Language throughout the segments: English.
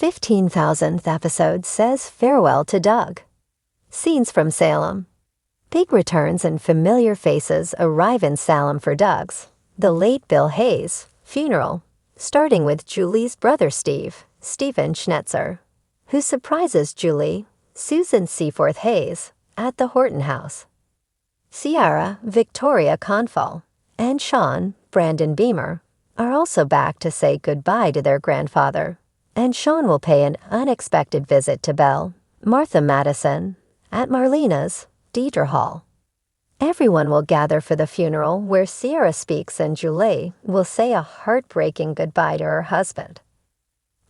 15,000th episode says farewell to Doug. Scenes from Salem. Big returns and familiar faces arrive in Salem for Doug's, the late Bill Hayes, funeral, starting with Julie's brother Steve, Stephen Schnetzer, who surprises Julie, Susan Seaforth Hayes, at the Horton house. Ciara, Victoria Confall, and Sean, Brandon Beamer, are also back to say goodbye to their grandfather, and Sean will pay an unexpected visit to Belle, Martha Madison, at Marlena's, Deidre Hall. Everyone will gather for the funeral where Ciara speaks and Julie will say a heartbreaking goodbye to her husband.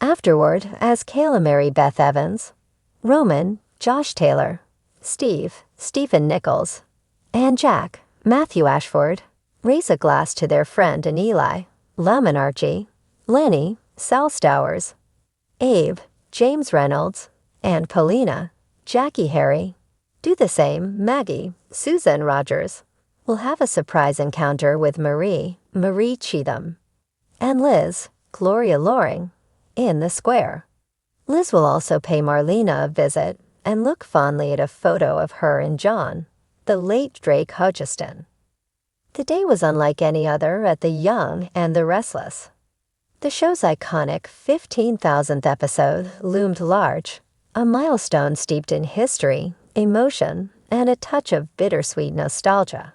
Afterward, as Kayla marry Beth Evans, Roman, Josh Taylor, Steve, Stephen Nichols, and Jack, Matthew Ashford, raise a glass to their friend and Eli, Lemon Archie, Lenny, Sal Stowers, Abe, James Reynolds, and Paulina, Jackie Harry. Do the same, Maggie, Susan Rogers, will have a surprise encounter with Marie Cheatham, and Liz, Gloria Loring, in the square. Liz will also pay Marlena a visit and look fondly at a photo of her and John, the late Drake Hutchiston. The day was unlike any other at The Young and the Restless. The show's iconic 15,000th episode loomed large, a milestone steeped in history, emotion, and a touch of bittersweet nostalgia.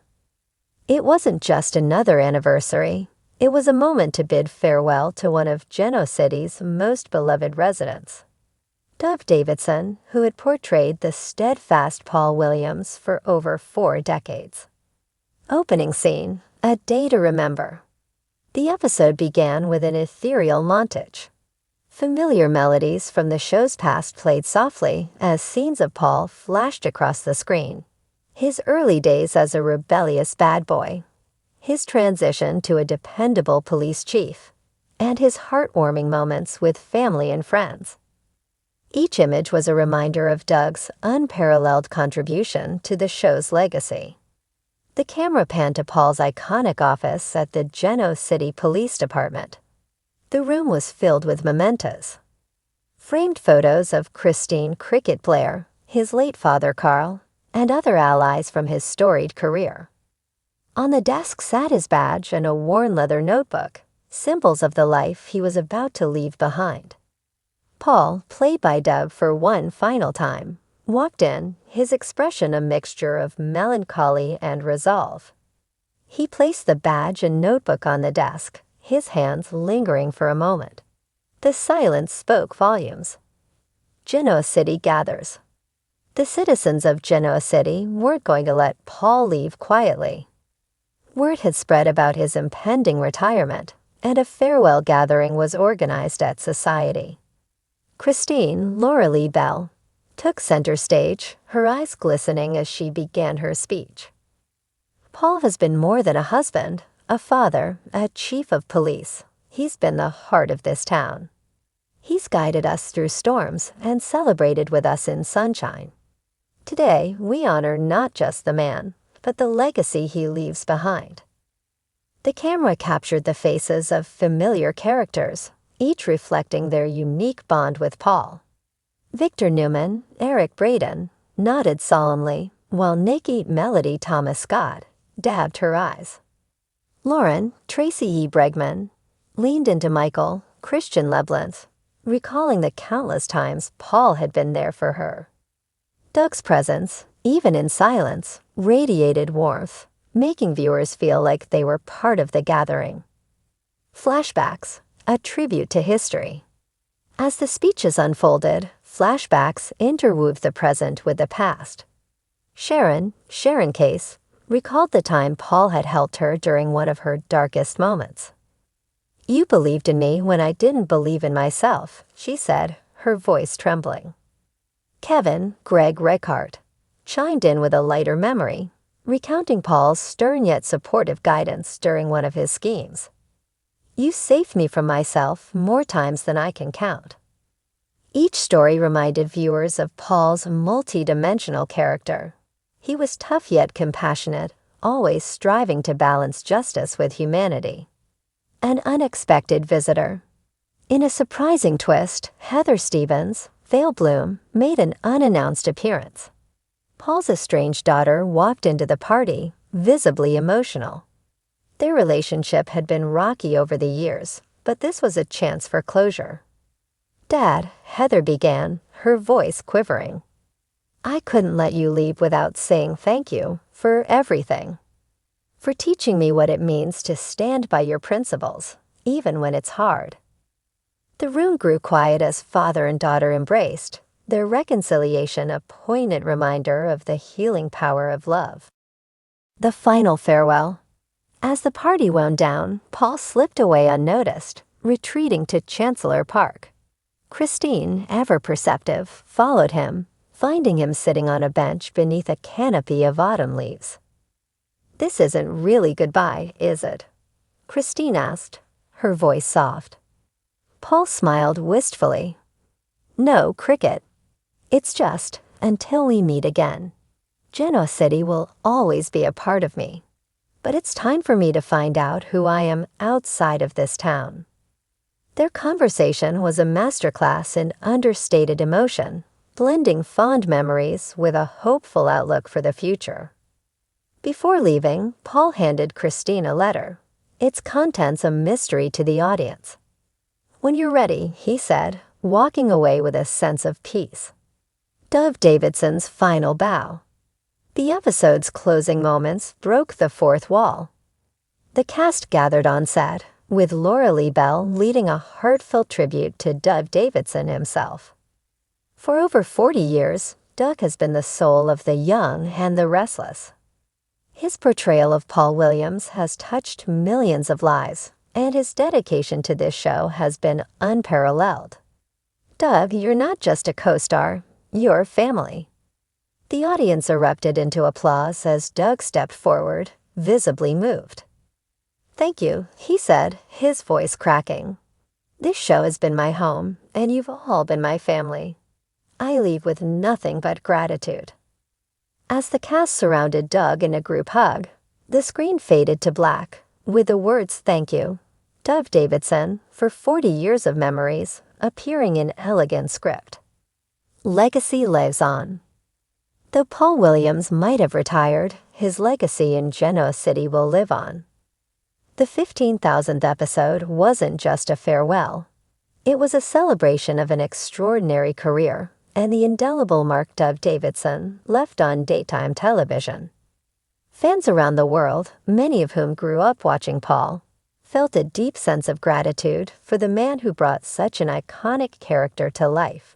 It wasn't just another anniversary, it was a moment to bid farewell to one of Geno City's most beloved residents. Dove Davidson, who had portrayed the steadfast Paul Williams for over 4 decades. Opening scene, A Day to Remember. The episode began with an ethereal montage. Familiar melodies from the show's past played softly as scenes of Paul flashed across the screen. His early days as a rebellious bad boy, his transition to a dependable police chief, and his heartwarming moments with family and friends. Each image was a reminder of Doug's unparalleled contribution to the show's legacy. The camera panned to Paul's iconic office at the Geno City Police Department. The room was filled with mementos. Framed photos of Christine Cricket Blair, his late father Carl, and other allies from his storied career. On the desk sat his badge and a worn leather notebook, symbols of the life he was about to leave behind. Paul, played by Dove for one final time, walked in, his expression a mixture of melancholy and resolve. He placed the badge and notebook on the desk, his hands lingering for a moment. The silence spoke volumes. Geno City gathers. The citizens of Geno City weren't going to let Paul leave quietly. Word had spread about his impending retirement, and a farewell gathering was organized at Society. Christine, Laura Lee Bell, took center stage, her eyes glistening as she began her speech. Paul has been more than a husband, a father, a chief of police. He's been the heart of this town. He's guided us through storms and celebrated with us in sunshine. Today, we honor not just the man, but the legacy he leaves behind. The camera captured the faces of familiar characters, each reflecting their unique bond with Paul. Victor Newman, Eric Braden, nodded solemnly, while Nikki Melody Thomas Scott dabbed her eyes. Lauren, Tracy E. Bregman, leaned into Michael, Christian Leblanc, recalling the countless times Paul had been there for her. Doug's presence, even in silence, radiated warmth, making viewers feel like they were part of the gathering. Flashbacks, a tribute to history. As the speeches unfolded, flashbacks interwove the present with the past. Sharon Case, recalled the time Paul had helped her during one of her darkest moments. "You believed in me when I didn't believe in myself," she said, her voice trembling. Kevin Greg Reichardt chimed in with a lighter memory, recounting Paul's stern yet supportive guidance during one of his schemes. "You saved me from myself more times than I can count." Each story reminded viewers of Paul's multi-dimensional character. He was tough yet compassionate, always striving to balance justice with humanity. An unexpected visitor. In a surprising twist, Heather Stevens, Vale Bloom, made an unannounced appearance. Paul's estranged daughter walked into the party, visibly emotional. Their relationship had been rocky over the years, but this was a chance for closure. "Dad," Heather began, her voice quivering. "I couldn't let you leave without saying thank you for everything. For teaching me what it means to stand by your principles, even when it's hard." The room grew quiet as father and daughter embraced, their reconciliation a poignant reminder of the healing power of love. The final farewell. As the party wound down, Paul slipped away unnoticed, retreating to Chancellor Park. Christine, ever perceptive, followed him, finding him sitting on a bench beneath a canopy of autumn leaves. "This isn't really goodbye, is it?" Christine asked, her voice soft. Paul smiled wistfully. "No, Cricket. It's just, until we meet again. Genoa City will always be a part of me. But it's time for me to find out who I am outside of this town." Their conversation was a masterclass in understated emotion, blending fond memories with a hopeful outlook for the future. Before leaving, Paul handed Christine a letter, its contents a mystery to the audience. "When you're ready," he said, walking away with a sense of peace. Dove Davidson's final bow. The episode's closing moments broke the fourth wall. The cast gathered on set, with Laura Lee Bell leading a heartfelt tribute to Dove Davidson himself. For over 40 years, Doug has been the soul of the young and the restless. His portrayal of Paul Williams has touched millions of lives, and his dedication to this show has been unparalleled. "Doug, you're not just a co-star, you're family." The audience erupted into applause as Doug stepped forward, visibly moved. "Thank you," he said, his voice cracking. "This show has been my home, and you've all been my family. I leave with nothing but gratitude." As the cast surrounded Doug in a group hug, the screen faded to black, with the words "Thank you, Dove Davidson, for 40 years of memories," appearing in elegant script. Legacy lives on. Though Paul Williams might have retired, his legacy in Genoa City will live on. The 15,000th episode wasn't just a farewell. It was a celebration of an extraordinary career and the indelible mark Dove Davidson left on daytime television. Fans around the world, many of whom grew up watching Paul, felt a deep sense of gratitude for the man who brought such an iconic character to life.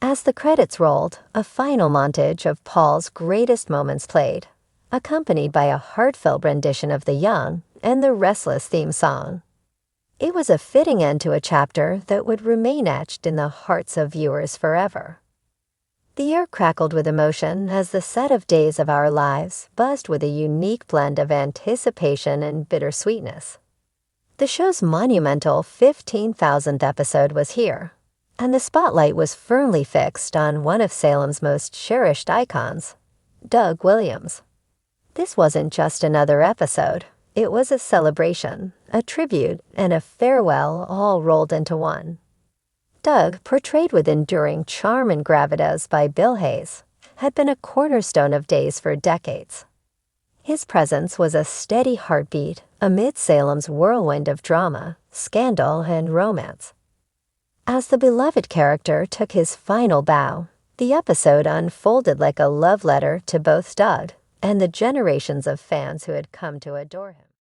As the credits rolled, a final montage of Paul's greatest moments played, accompanied by a heartfelt rendition of The Young and the Restless theme song. It was a fitting end to a chapter that would remain etched in the hearts of viewers forever. The air crackled with emotion as the set of Days of Our Lives buzzed with a unique blend of anticipation and bittersweetness. The show's monumental 15,000th episode was here, and the spotlight was firmly fixed on one of Salem's most cherished icons, Doug Williams. This wasn't just another episode. It was a celebration, a tribute, and a farewell all rolled into one. Doug, portrayed with enduring charm and gravitas by Bill Hayes, had been a cornerstone of Days for decades. His presence was a steady heartbeat amid Salem's whirlwind of drama, scandal, and romance. As the beloved character took his final bow, the episode unfolded like a love letter to both Doug and the generations of fans who had come to adore him.